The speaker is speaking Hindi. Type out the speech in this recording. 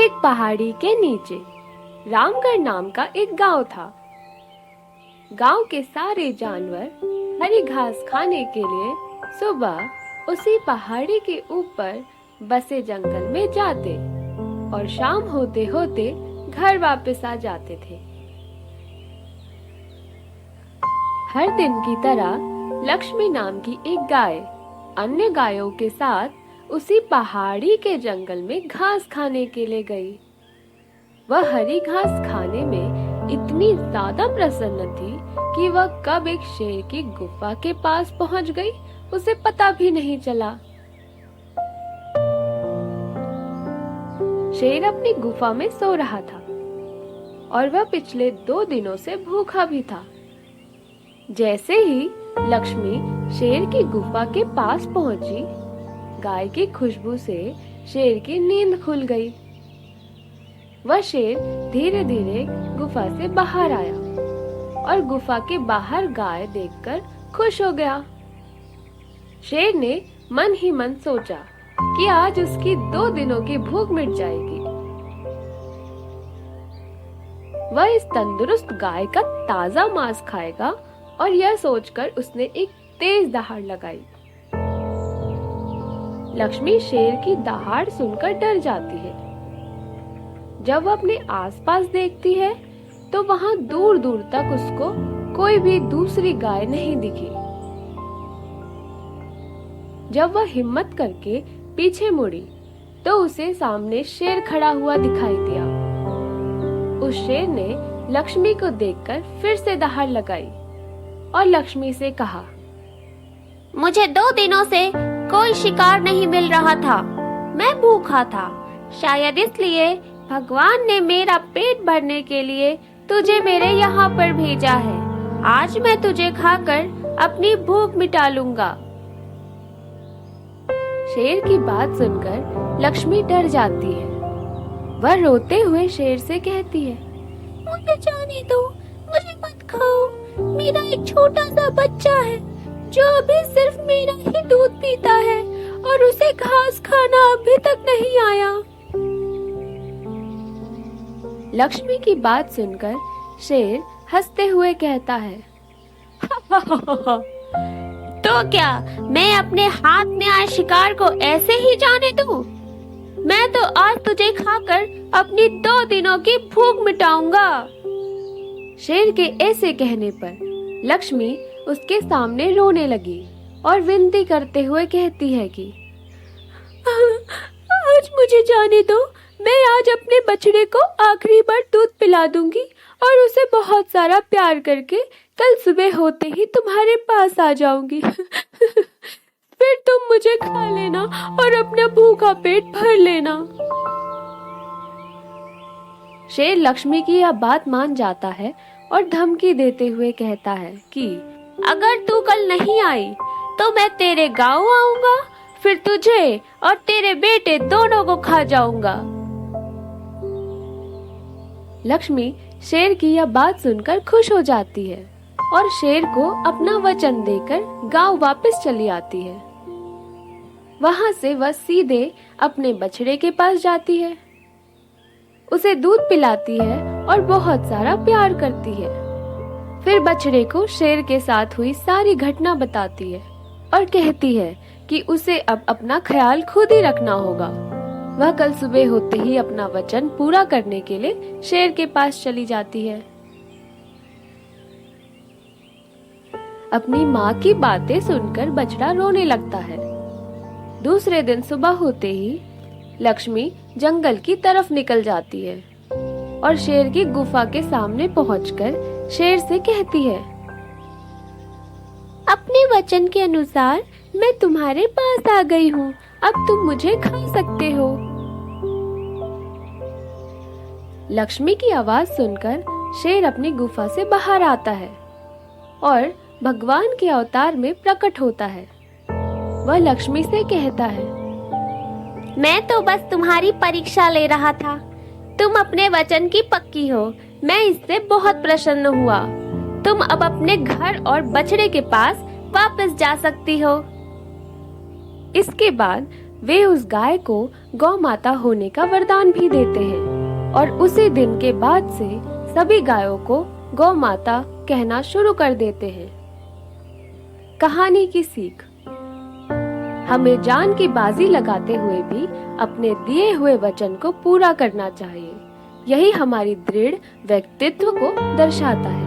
एक पहाड़ी के नीचे रामगढ़ नाम का एक गांव था। गांव के सारे जानवर हरी घास खाने के लिए सुबह उसी पहाड़ी के ऊपर बसे जंगल में जाते और शाम होते होते घर वापस आ जाते थे। हर दिन की तरह लक्ष्मी नाम की एक गाय अन्य गायों के साथ उसी पहाड़ी के जंगल में घास खाने के लिए गई। वह हरी घास खाने में इतनी ज्यादा प्रसन्न थी कि वह कब एक शेर की गुफा के पास पहुंच गई उसे पता भी नहीं चला। शेर अपनी गुफा में सो रहा था और वह पिछले 2 दिनों से भूखा भी था। जैसे ही लक्ष्मी शेर की गुफा के पास पहुंची, गाय की खुशबू से शेर की नींद खुल गई। वह शेर धीरे धीरे गुफा से बाहर आया और गुफा के बाहर गाय देखकर खुश हो गया। शेर ने मन ही मन सोचा कि आज उसकी 2 दिनों की भूख मिट जाएगी। वह इस तंदुरुस्त गाय का ताजा मांस खाएगा और यह सोचकर उसने एक तेज दहाड़ लगाई। लक्ष्मी शेर की दहाड़ सुनकर डर जाती है। जब वह अपने आसपास देखती है तो वहां दूर दूर तक उसको कोई भी दूसरी गाय नहीं दिखी। जब वह हिम्मत करके पीछे मुड़ी तो उसे सामने शेर खड़ा हुआ दिखाई दिया। उस शेर ने लक्ष्मी को देखकर फिर से दहाड़ लगाई और लक्ष्मी से कहा, मुझे 2 दिनों से कोई शिकार नहीं मिल रहा था। मैं भूखा था। शायद इसलिए भगवान ने मेरा पेट भरने के लिए तुझे मेरे यहाँ पर भेजा है। आज मैं तुझे खाकर अपनी भूख मिटा लूंगा। शेर की बात सुनकर लक्ष्मी डर जाती है। वह रोते हुए शेर से कहती है, मुझे जाने दो, मुझे मत खाओ। मेरा एक छोटा सा बच्चा है जो अभी सिर्फ मेरा ही दूध पीता है और उसे घास खाना अभी तक नहीं आया। लक्ष्मी की बात सुनकर शेर हंसते हुए कहता है, तो क्या मैं अपने हाथ में आए शिकार को ऐसे ही जाने दूं? मैं तो आज तुझे खाकर अपनी 2 दिनों की भूख मिटाऊंगा। शेर के ऐसे कहने पर लक्ष्मी उसके सामने रोने लगी और विनती करते हुए कहती है कि आज मुझे जाने दो। मैं आज अपने बछड़े को आखिरी बार दूध पिला दूंगी और उसे बहुत सारा प्यार करके कल सुबह होते ही तुम्हारे पास आ जाऊंगी। फिर तुम मुझे खा लेना और अपना भूखा पेट भर लेना। शेर लक्ष्मी की यह बात मान जाता है और धमकी देते हुए कहता है कि अगर तू कल नहीं आई तो मैं तेरे गांव आऊंगा, फिर तुझे और तेरे बेटे दोनों को खा जाऊंगा। लक्ष्मी शेर की यह बात सुनकर खुश हो जाती है और शेर को अपना वचन देकर गांव वापस चली आती है। वहां से वह सीधे अपने बछड़े के पास जाती है, उसे दूध पिलाती है और बहुत सारा प्यार करती है। फिर बछड़े को शेर के साथ हुई सारी घटना बताती है और कहती है कि उसे अब अपना ख्याल खुद ही रखना होगा। वह कल सुबह होते ही अपना वचन पूरा करने के लिए शेर के पास चली जाती है। अपनी माँ की बातें सुनकर बछड़ा रोने लगता है। दूसरे दिन सुबह होते ही लक्ष्मी जंगल की तरफ निकल जाती है और शेर की गुफा के सामने पहुंचकर शेर से कहती है, अपने वचन के अनुसार मैं तुम्हारे पास आ गई हूँ। अब तुम मुझे खा सकते हो। लक्ष्मी की आवाज सुनकर शेर अपनी गुफा से बाहर आता है और भगवान के अवतार में प्रकट होता है। वह लक्ष्मी से कहता है, मैं तो बस तुम्हारी परीक्षा ले रहा था। तुम अपने वचन की पक्की हो। मैं इससे बहुत प्रसन्न हुआ। तुम अब अपने घर और बछड़े के पास वापस जा सकती हो। इसके बाद वे उस गाय को गौ माता होने का वरदान भी देते हैं और उसी दिन के बाद से सभी गायों को गौ माता कहना शुरू कर देते हैं। कहानी की सीख, हमें जान की बाजी लगाते हुए भी अपने दिए हुए वचन को पूरा करना चाहिए। यही हमारी दृढ़ व्यक्तित्व को दर्शाता है।